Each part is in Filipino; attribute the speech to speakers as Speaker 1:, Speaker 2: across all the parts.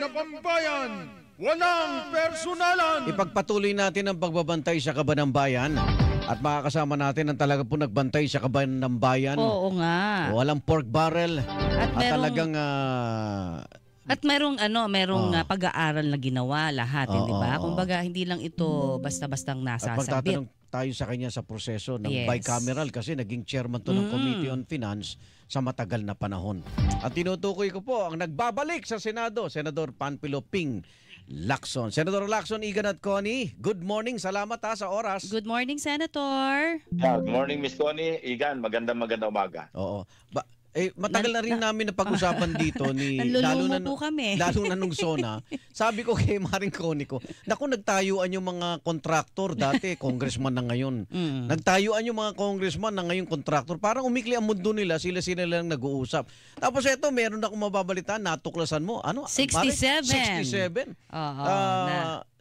Speaker 1: na pambayan, walang personalan.
Speaker 2: Ipagpatuloy natin ang pagbabantay sa kaban ng bayan at makakasama natin ang talaga po nagbantay sa kaban ng bayan.
Speaker 3: Oo nga.
Speaker 2: Walang pork barrel at talagang
Speaker 3: merong pag-aaral na ginawa lahat, hindi ba? Kumbaga hindi lang ito basta-bastang
Speaker 2: at
Speaker 3: nasasabit.
Speaker 2: magtatanong tayo sa kanya sa proseso ng bicameral kasi naging chairman to ng Committee on Finance sa matagal na panahon. At tinutukoy ko po ang nagbabalik sa Senado, Senador Panfilo Ping Lacson. Senador Lacson, Igan at Connie, good morning. Salamat sa oras.
Speaker 3: Good morning, Senator.
Speaker 4: Good morning, Miss Connie. Igan, magandang umaga.
Speaker 2: Oo. Matagal na rin namin napag-usapan dito ni
Speaker 3: Nalulumo po kami.
Speaker 2: Lalo na nung SONA. Sabi ko kay Maring Connie ko, naku, nagtayuan yung mga kontraktor dati, congressman na ngayon. Nagtayuan yung mga congressman na ngayon kontraktor. Parang umikli ang mundo nila, sila lang nag-uusap. Tapos eto, meron akong mababalitaan, natuklasan mo. Ano?
Speaker 3: 67.
Speaker 2: 67.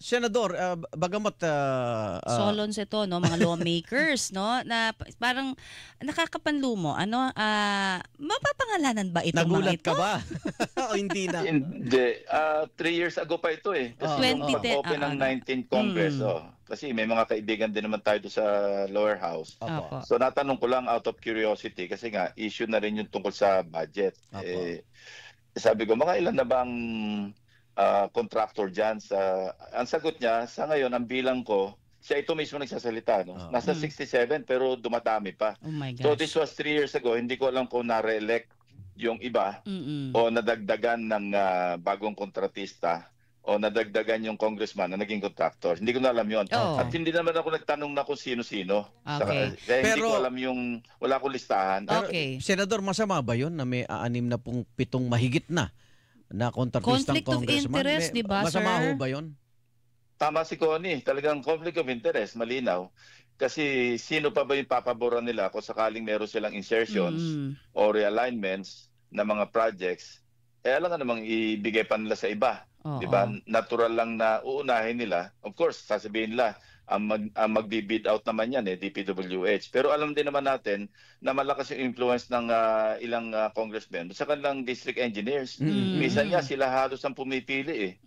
Speaker 2: Senador, bagamat
Speaker 3: Solons ito, no, mga lawmakers, no, na parang nakakapanlumo, mapapangalanan ba itong mga
Speaker 2: nagulat
Speaker 3: ito?
Speaker 2: ka ba? O hindi na?
Speaker 4: Hindi. 3 years ago pa ito eh. Kasi yung
Speaker 3: 2010,
Speaker 4: pag-open ng 19th Congress. Kasi may mga kaibigan din naman tayo sa lower house.
Speaker 3: Opo.
Speaker 4: So natanong ko lang out of curiosity kasi nga issue na rin yung tungkol sa budget. Sabi ko, mga ilan na bang contractor dyan? Ang sagot niya, sa ngayon, ang bilang ko, siya ito mismo nagsasalita. No? Nasa 67 pero dumadami pa.
Speaker 3: Oh my gosh.
Speaker 4: So this was 3 years ago. Hindi ko alam kung na-re-elect yung iba o nadagdagan ng bagong kontratista o nadagdagan yung congressman na naging contractor. Hindi ko na alam yun. At hindi naman ako nagtanong na kung sino-sino.
Speaker 3: Okay.
Speaker 4: Kaya hindi ko alam yung, wala akong listahan.
Speaker 3: Okay.
Speaker 2: Senador, masama ba yun na may 67 mahigit na kontratistang
Speaker 3: Conflict of
Speaker 2: congressman?
Speaker 3: interest, di ba,
Speaker 2: masama
Speaker 3: sir?
Speaker 2: ho ba yun?
Speaker 4: Tama si Connie. Talagang conflict of interest. Malinaw. Kasi sino pa ba yung papaboran nila kung sakaling meron silang insertions o realignments na mga projects, alam nga namang ibigay pa nila sa iba. Diba? Natural lang na uunahin nila. Of course, sasabihin nila, ang magbi-bid out naman yan, DPWH. Pero alam din naman natin na malakas yung influence ng ilang congressmen sa kanilang district engineers. Minsan nga sila halos ang pumipili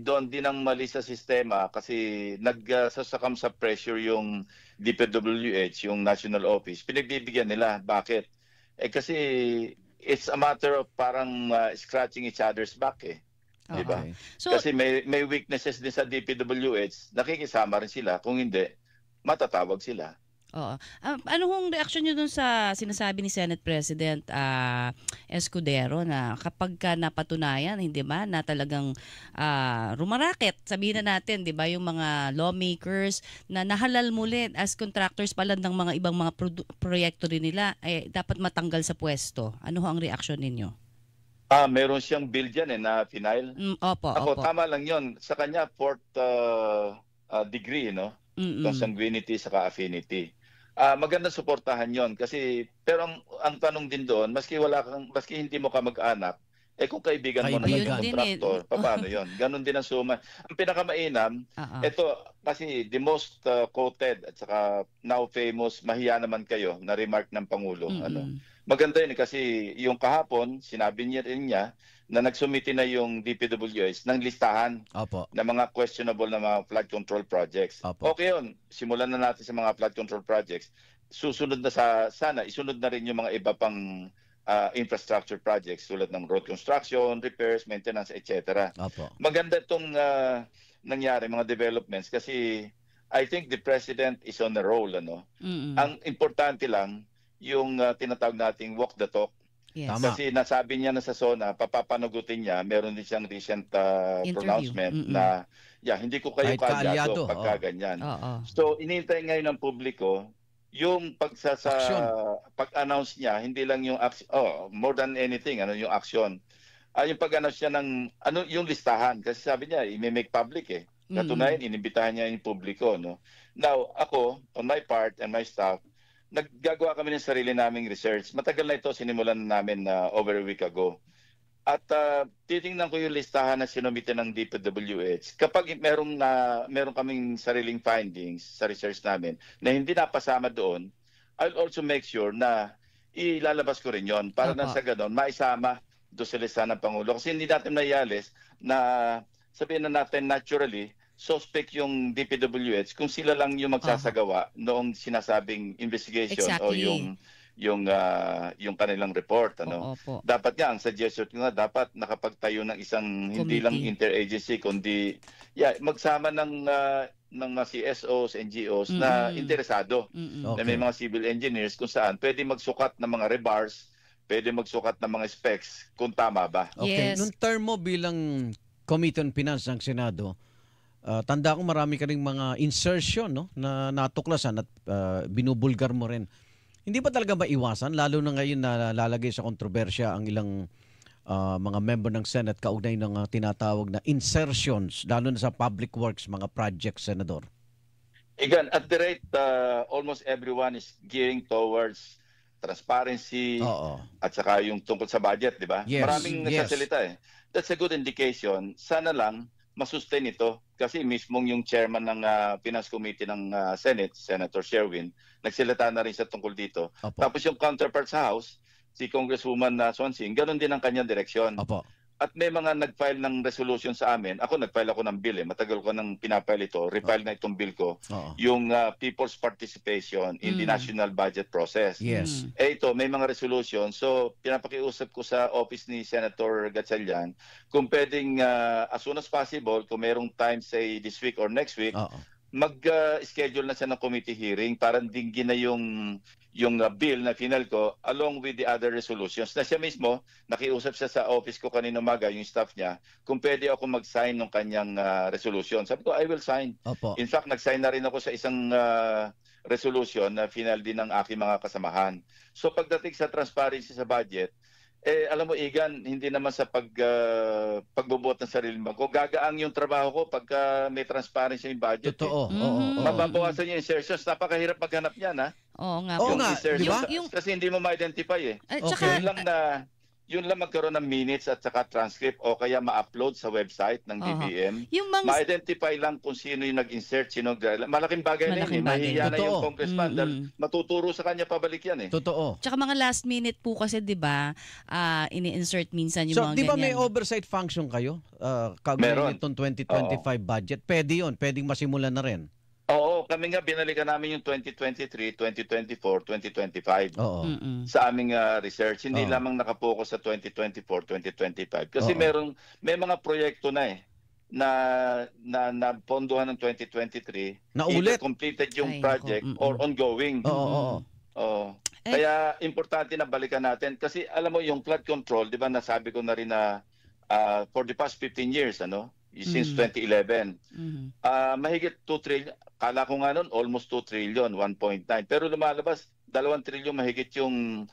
Speaker 4: doon din ang mali sa sistema kasi nagsasakam sa pressure yung DPWH, yung national office. Pinagbibigyan nila. Bakit? Kasi it's a matter of parang scratching each other's back Diba?
Speaker 3: So,
Speaker 4: kasi may weaknesses din sa DPWH, nakikisama rin sila. Kung hindi, matatawag sila.
Speaker 3: Ano hong reaksyon nyo dun sa sinasabi ni Senate President Escudero na kapag ka napatunayan, hindi ba, na talagang rumaraket, sabihin na natin, di ba, yung mga lawmakers na nahalal muli as contractors pala ng mga ibang mga proyekto rin nila, dapat matanggal sa pwesto. Ano ho ang reaksyon ninyo?
Speaker 4: Meron siyang bill dyan na final.
Speaker 3: Opo.
Speaker 4: Tama lang yon. Sa kanya, 4th degree, no? Consanguinity saka affinity. Maganda suportahan yon kasi pero ang tanong din doon, maski hindi mo ka mag-anak, kung kaibigan mo na yung contractor, paano yon? Ganon din ang suma. Ang pinakamainam, ito kasi the most quoted at saka now famous, mahiya naman kayo na remark ng Pangulo. Maganda yun kasi yung kahapon, sinabi niya na nagsumiti na yung DPWH ng listahan ng mga questionable na mga flood control projects. Okay yun, simulan na natin sa mga flood control projects. Susunod na sana, isunod na rin yung mga iba pang infrastructure projects tulad ng road construction, repairs, maintenance, etc. Maganda itong nangyari, mga developments kasi I think the President is on the roll. Ang importante lang, yung tinatawag nating walk the talk. Kasi nasabi niya na sa SONA, papapanagutin niya, meron din siyang recent pronouncement na hindi ko kayo kaalyado pagka ganyan. So inintay ngayon ng publiko yung pag-announce niya, hindi lang yung more than anything, yung action. Yung pag-announce niya ng yung listahan kasi sabi niya i-make public Katunayan inimbitahan niya yung publiko, no. Now, ako on my part and my staff, naggagawa kami ng sarili naming research. Matagal na ito, sinimulan namin over a week ago. At titingnan ko yung listahan na sinumite ng DPWH. Kapag meron kaming sariling findings sa research namin na hindi napasama doon, I'll also make sure na ilalabas ko rin yon para na sa ganon maisama doon sa listahan ng Pangulo. Kasi hindi natin naialis na sabihin na natin naturally, suspect yung DPWH kung sila lang yung magsasagawa noong sinasabing investigation o yung kanilang report, ano. Dapat nga ang suggestion ko nga dapat nakapagtayo ng isang hindi lang interagency kundi magsama ng mga CSOs, NGOs na interesado, na may mga civil engineers kung saan pwede magsukat ng mga rebars, pwede magsukat ng mga specs kung tama ba.
Speaker 2: Okay. Nung term mo bilang Committee on Finance ng Senado, tanda ko marami ka ring mga insertion, no, na natuklasan at binubulgar mo rin. Hindi ba talaga maiwasan, lalo na ngayon na lalagay sa kontrobersya ang ilang mga member ng Senate kaugnay ng tinatawag na insertions, lalo na sa public works, mga projects, Senador?
Speaker 4: Again, at the rate, almost everyone is gearing towards transparency at saka yung tungkol sa budget, di ba?
Speaker 2: Yes,
Speaker 4: maraming nagsasalita eh. That's a good indication. Sana lang masustain ito kasi mismong yung chairman ng Finance Committee ng Senate, Senator Sherwin, nagsalita na rin sa tungkol dito. Tapos yung counterpart sa House, si Congresswoman Swansing, ganun din ang kanyang direksyon. At may mga nag-file ng resolution sa amin. Nag-file ako ng bill eh. Matagal ko nang pinapile ito. Refile na itong bill ko. Yung people's participation in the national budget process.
Speaker 2: Yes.
Speaker 4: Ito, may mga resolution. So, pinapakiusap ko sa office ni Senator Gatchalian kung pwedeng as soon as possible, kung mayroong time, say, this week or next week, mag-schedule na siya ng committee hearing para dinggin na yung bill na final ko along with the other resolutions na siya mismo nakiusap siya sa office ko kanina umaga, yung staff niya, kung pwede ako mag-sign ng kanyang resolution. Sabi ko, I will sign. In fact, nag-sign na rin ako sa isang resolution na final din ng aking mga kasamahan. So pagdating sa transparency sa budget, alam mo, Igan, hindi naman sa pagbubuot ng sarili mo. Kung gagaang yung trabaho ko pagka may transparency yung budget.
Speaker 2: Totoo.
Speaker 4: Mababawasan yung insertions. Napakahirap maghanap yan, ha?
Speaker 3: Oo nga.
Speaker 2: Oo nga, di ba?
Speaker 4: Kasi hindi mo ma-identify eh.
Speaker 3: Okay.
Speaker 4: Yun lang magkaroon ng minutes at saka transcript o kaya ma-upload sa website ng DBM. Ma-identify lang kung sino yung nag-insert, malaking bagay na yun. Mahihiya na yung congressman dahil matuturo sa kanya pabalik yan eh.
Speaker 2: Totoo.
Speaker 3: Tsaka mga last minute po kasi, di ba, ini-insert minsan yung mga
Speaker 2: ganyan. So, di ba may
Speaker 3: ganyan.
Speaker 2: Oversight function kayo? Kaugnay nitong 2025 budget. Pwede yun. Pwedeng masimulan na rin.
Speaker 4: Oo, kami nga binalikan namin yung 2023, 2024, 2025 sa aming research. Hindi lamang nakapokus sa 2024, 2025. Kasi may mga proyekto na eh na napondohan ng 2023.
Speaker 2: Na ulit?
Speaker 4: Completed yung project or ongoing. Kaya importante na balikan natin. Kasi alam mo yung flood control, di ba nasabi ko na rin na for the past 15 years, since 2011, mahigit 2 trillion. Kala ko nga nun, almost 2 trillion, 1.9. Pero lumalabas, 2 trillion mahigit yung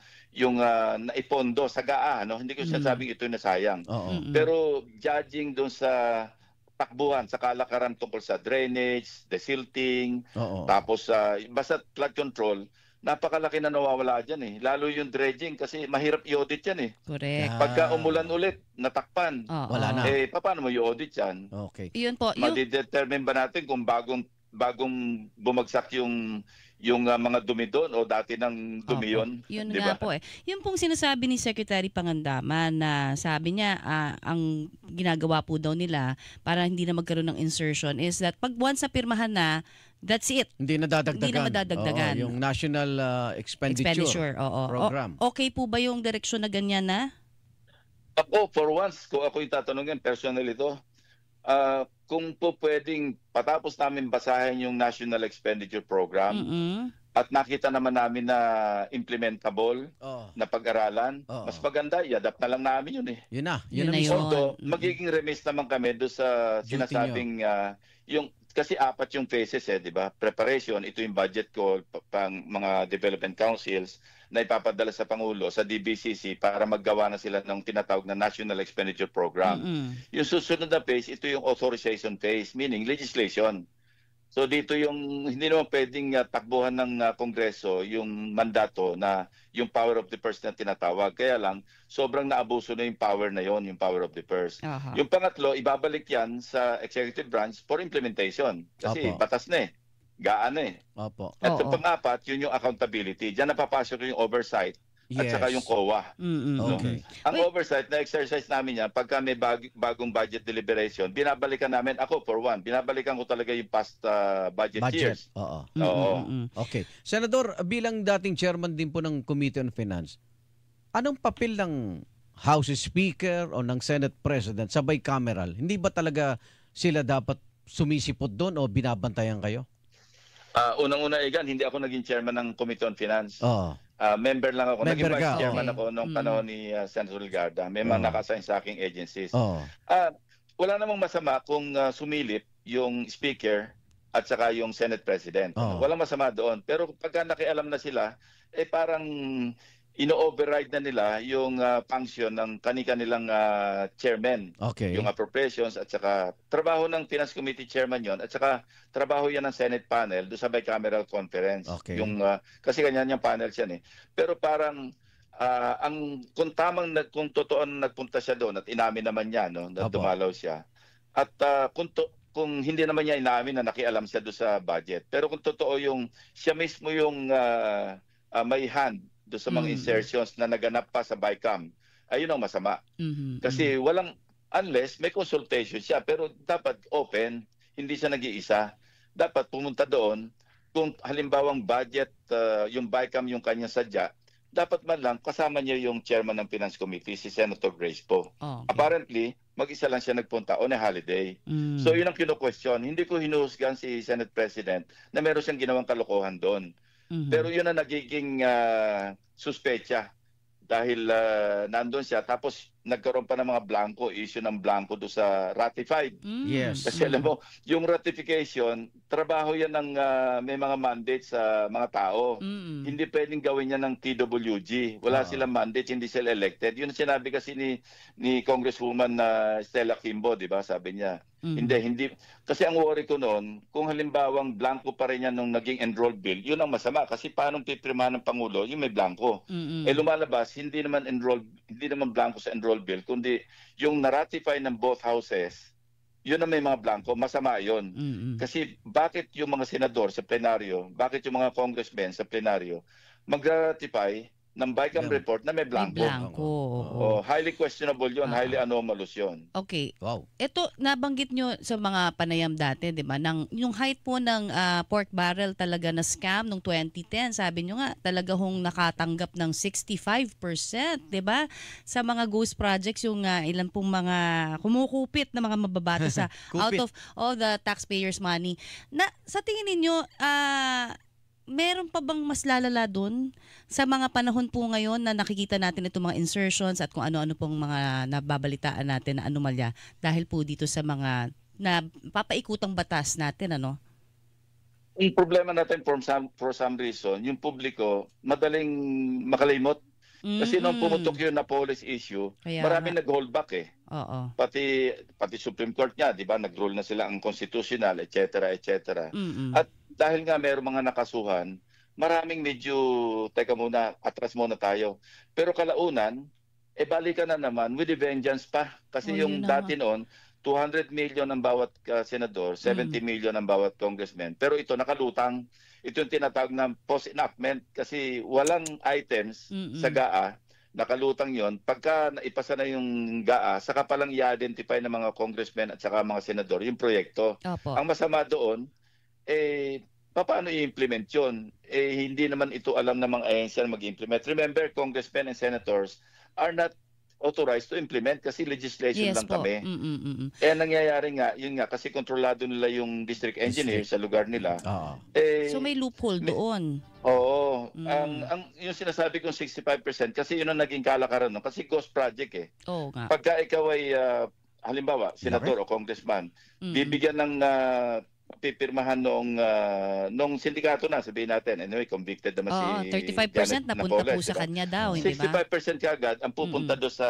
Speaker 4: naipondo sa GAA. Hindi ko sinasabing ito na sayang. Pero judging doon sa takbuhan, sa kalakaran tungkol sa drainage, desilting, tapos basta flood control, napakalaki na nawawala dyan eh. Lalo yung dredging kasi mahirap i-audit yan eh.
Speaker 3: Correct.
Speaker 4: Pagka umulan ulit, natakpan.
Speaker 2: Wala na.
Speaker 4: Paano mo i-audit yan?
Speaker 2: Okay.
Speaker 3: Yun po.
Speaker 4: Madidetermine ba natin kung bagong bumagsak yung mga dumi doon o dati ng dumi yun?
Speaker 3: Yun
Speaker 4: diba?
Speaker 3: nga po eh. Yung pong sinasabi ni Secretary Pangandaman na sabi niya ang ginagawa po daw nila para hindi na magkaroon ng insertion is that pag once na pirmahan na, that's it.
Speaker 2: Hindi na dadagdagan.
Speaker 3: Hindi na madadagdagan.
Speaker 2: Yung National Expenditure Program.
Speaker 3: Okay po ba yung direksyon na ganyan na?
Speaker 4: Ako, for once, kung ako yung tatanungin, personal ito, kung po pwedeng patapos namin basahin yung National Expenditure Program at nakita naman namin na implementable na pag-aralan, mas maganda, i-adapt na lang namin yun eh.
Speaker 2: Yun na.
Speaker 4: Although, magiging remiss naman kami doon sa sinasabing kasi 4 yung phases di ba? Preparation, ito yung budget call, pang mga development councils na ipapadala sa Pangulo, sa DBCC para maggawa na sila ng tinatawag na National Expenditure Program. Yung susunod na phase, ito yung authorization phase, meaning legislation. So dito yung hindi naman pwedeng takbuhan ng Kongreso yung mandato na yung power of the purse na tinatawag. Kaya lang, sobrang naabuso na yung power na yon, yung power of the purse. Yung pangatlo, ibabalik yan sa executive branch for implementation. Kasi batas na gaan na eh. At yung pang-apat, yun yung accountability. Diyan napapasok yung oversight at saka yung COA. No?
Speaker 2: Okay.
Speaker 4: Ang oversight na exercise namin yan, pagka may bagong budget deliberation, binabalikan namin, ako for one, binabalikan ko talaga yung past budget years.
Speaker 2: Oo.
Speaker 4: Oo.
Speaker 2: Okay. Senador, bilang dating chairman din po ng Committee on Finance, anong papel ng House Speaker o ng Senate President sa bicameral? Hindi ba talaga sila dapat sumisipot doon o binabantayan kayo?
Speaker 4: Unang-una, Egan, hindi ako naging chairman ng Committee on Finance.
Speaker 2: Oo.
Speaker 4: Member lang ako. Naging
Speaker 2: Member
Speaker 4: vice
Speaker 2: ka,
Speaker 4: chairman
Speaker 3: okay.
Speaker 4: ako nung panahon ni Senator Ligarda. May mga nakasign sa aking agencies.
Speaker 2: Oo.
Speaker 4: Wala namang masama kung sumilip yung speaker at saka yung Senate President.
Speaker 2: Oo.
Speaker 4: Walang masama doon. Pero pagka nakialam na sila, parang ino-override na nila yung function ng kanilang chairman.
Speaker 2: Okay.
Speaker 4: Yung appropriations at saka trabaho ng Finance Committee Chairman yon at saka trabaho yan ng Senate panel do sa bicameral conference.
Speaker 2: Okay.
Speaker 4: Yung kasi ganyan yung panel yan eh. Pero parang kung totoo nagpunta siya doon at inamin naman niya no na
Speaker 2: Apo.
Speaker 4: dumalaw siya. At kung hindi naman niya inamin na nakialam siya doon sa budget. Pero kung totoo yung siya mismo yung may hand do sa mga insertions na naganap pa sa BICAM, ayun ang masama. Kasi unless may consultation siya, pero dapat open, hindi siya nag-iisa. Dapat pumunta doon, kung halimbawang budget, yung BICAM yung kanyang sadya, dapat man lang kasama niya yung chairman ng Finance Committee, si Senator Grace Poe.
Speaker 3: Okay.
Speaker 4: Apparently, mag-isa lang siya nagpunta on a holiday. So yun ang kino-question. Hindi ko hinuhusgan si Senate President na meron siyang ginawang kalokohan doon. Pero yun ang nagiging suspecha dahil nandun siya tapos nagkaroon pa ng mga blanco, issue ng blanco do sa ratified.
Speaker 2: Yes.
Speaker 4: Kasi alam mo, yung ratification, trabaho yan ng may mga mandate sa mga tao. Hindi pwedeng gawin yan ng TWG. Wala silang mandate, hindi sila elected. Yun ang sinabi kasi ni Congresswoman Stella Kimbo, di ba? Sabi niya. Hindi. Kasi ang worry ko noon, kung halimbawang blanco pa rin yan nung naging enrolled bill, yun ang masama. Kasi paano pipirmahan ng Pangulo, yung may blanco. Lumalabas, hindi naman blanco sa enrolled bill, kundi yung na-ratify ng both houses, yun na may mga blanco, masama yun. Kasi bakit yung mga senador sa plenaryo, bakit yung mga congressmen sa plenaryo, mag-ratify ng BICAM report na may blanco? Highly questionable yun, highly anomalous yun.
Speaker 3: Okay.
Speaker 2: Wow.
Speaker 3: Ito, nabanggit nyo sa mga panayam dati, di ba? Yung height po ng pork barrel talaga na scam nung 2010, sabi nyo nga, talaga hong nakatanggap ng 65%, di ba? Sa mga ghost projects, yung ilan pong mga kumukupit na mga mababata sa out of all the taxpayers' money. Sa tingin ninyo, meron pa bang mas lalala doon sa mga panahon po ngayon na nakikita natin itong mga insertions at kung ano-ano pong mga nababalitaan natin na anomalya dahil po dito sa mga na papaikutang batas natin, ano?
Speaker 4: Ang problema natin for some reason, yung publiko madaling makalimot. Kasi nung pumutok yung Napoles issue, maraming nag-hold back eh.
Speaker 3: Oo.
Speaker 4: Pati Supreme Court niya, di ba, nag-rule na sila ang constitutional, etc., etc. At dahil nga mayroong mga nakasuhan, maraming medyo, teka muna, atras muna tayo. Pero kalaunan, balikan na naman with the vengeance pa. Kasi yung dati noon, 200 million ang bawat senador, 70 million ang bawat congressman. Pero ito nakalutang. Ito yung tinatawag na post-enactment kasi walang items sa GAA, nakalutang yon. Pagka naipasa na yung GAA, saka palang i-identify ng mga congressmen at saka mga senador yung proyekto.
Speaker 3: Opo.
Speaker 4: Ang masama doon, paano i-implement yun? Hindi naman ito alam ng mga ahensya na mag-implement. Remember, congressmen and senators are not authorized to implement kasi legislation lang kami. Nangyayari nga, yun nga, kasi kontrolado nila yung district engineer sa lugar nila.
Speaker 3: So may loophole doon.
Speaker 4: Oo. Yung sinasabi kong 65% kasi yun ang naging kalakaran. No? Kasi ghost project eh.
Speaker 3: Oo nga.
Speaker 4: Pagka ikaw ay, halimbawa, senador o congressman, bibigyan ng pipirmahan nung sindikato na, sabihin natin, anyway, convicted naman si
Speaker 3: 35% napunta po sa kanya daw, hindi ba?
Speaker 4: 65% kagad ang pupunta doon sa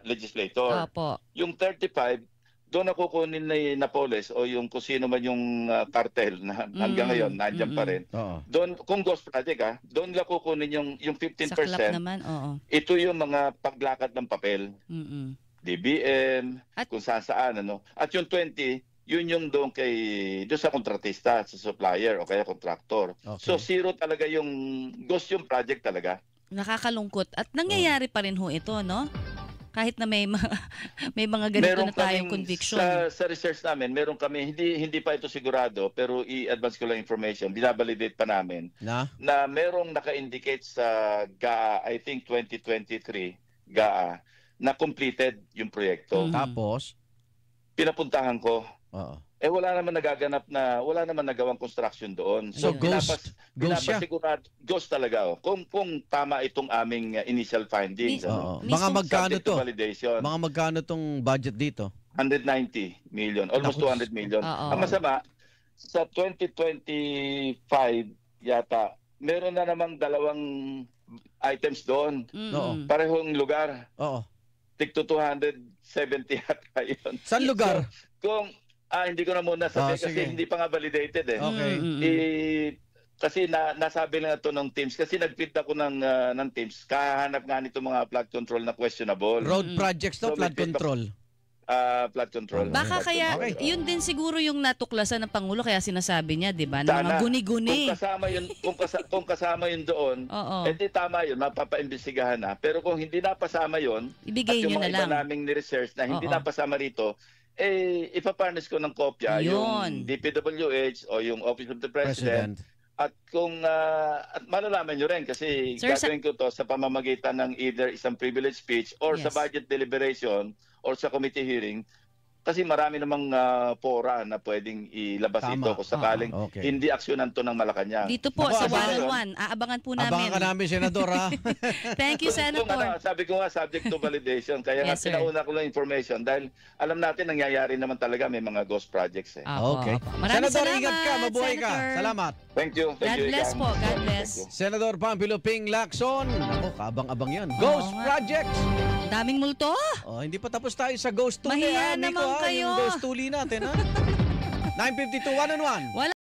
Speaker 4: legislator.
Speaker 3: Opo.
Speaker 4: Yung 35%, doon nakukunin ni Napoles o yung kung sino man yung cartel na hanggang ngayon, nandiyan pa rin. Doon, kung ghost project doon lang kukunin yung 15%.
Speaker 3: Saklap naman, oo.
Speaker 4: Ito yung mga paglakad ng papel. DBM, kung saan, ano. At yung 20%, yun yung doon sa kontratista, sa supplier o kaya contractor. Okay. So zero talaga yung ghost yung project talaga.
Speaker 3: Nakakalungkot. At nangyayari pa rin ho ito, no? Kahit na may mga ganito na tayong conviction.
Speaker 4: Sa research namin, meron kami, hindi pa ito sigurado, pero i-advance ko lang information, binabalidate pa namin, na merong naka-indicate sa GAA, I think 2023, GAA, na completed yung proyekto.
Speaker 2: Tapos?
Speaker 4: Pinapuntahan ko.
Speaker 2: Oo.
Speaker 4: Wala naman nagawang construction doon.
Speaker 2: So ghost siya?
Speaker 4: Ghost talaga. Kung tama itong aming initial findings.
Speaker 2: Mga magkano to? Mga magkano tong budget dito?
Speaker 4: 190 million. Almost 200 million. Ang masama, sa 2025 yata, meron na namang 2 items doon. Parehong lugar. Tig to 270 yata yun.
Speaker 2: Saan lugar?
Speaker 4: So, hindi ko na muna sabihin kasi hindi pa nga validated eh.
Speaker 2: Okay.
Speaker 4: Kasi nasabi lang ito ng teams. Kasi nag-feed ako ng teams. Kahanap nga nito mga flood control na questionable.
Speaker 2: Road projects to, flood control.
Speaker 4: Flood control.
Speaker 3: Baka kaya, yun din siguro yung natuklasan ng Pangulo kaya sinasabi niya, di ba? Na mga guni-guni.
Speaker 4: Kung kasama yun doon, edi tama yun, mapapaimbestigahan na. Pero kung hindi napasama yun,
Speaker 3: ibigay
Speaker 4: at
Speaker 3: nyo
Speaker 4: yung
Speaker 3: na
Speaker 4: mga
Speaker 3: lang.
Speaker 4: iba naming ni-research na hindi napasama rito, ipaparnish ko ng kopya yung DPWH o yung Office of the President. At kung at malalaman nyo rin kasi gagawin ko to sa pamamagitan ng either isang privilege speech or sa budget deliberation or sa committee hearing. Kasi marami namang fora na pwedeng ilabas ito kung sakaling hindi aksyonan to ng Malacanang.
Speaker 3: Dito po sa 1-on-1, aabangan po namin.
Speaker 2: Abangan ka namin, Senador, ha?
Speaker 3: Thank you, Senator.
Speaker 4: Sabi ko nga, subject to validation. Kaya nga pinauna ko lang information dahil alam natin nangyayari naman talaga may mga ghost projects.
Speaker 2: Okay.
Speaker 3: Maraming
Speaker 2: Senador,
Speaker 3: salamat,
Speaker 2: ingat ka. Mabuhay ka.
Speaker 3: Senator.
Speaker 2: Salamat.
Speaker 4: Thank you.
Speaker 3: God bless po. God bless.
Speaker 2: Senador Pamphilo Ping Lacson. Ako, kaabang-abang yan. Ghost projects.
Speaker 3: Daming multo.
Speaker 2: Hindi pa tapos tayo sa ghost tuli.
Speaker 3: Mahiya naman kayo.
Speaker 2: Yung ghost tuli natin, ha? 9:52, 1-on-1.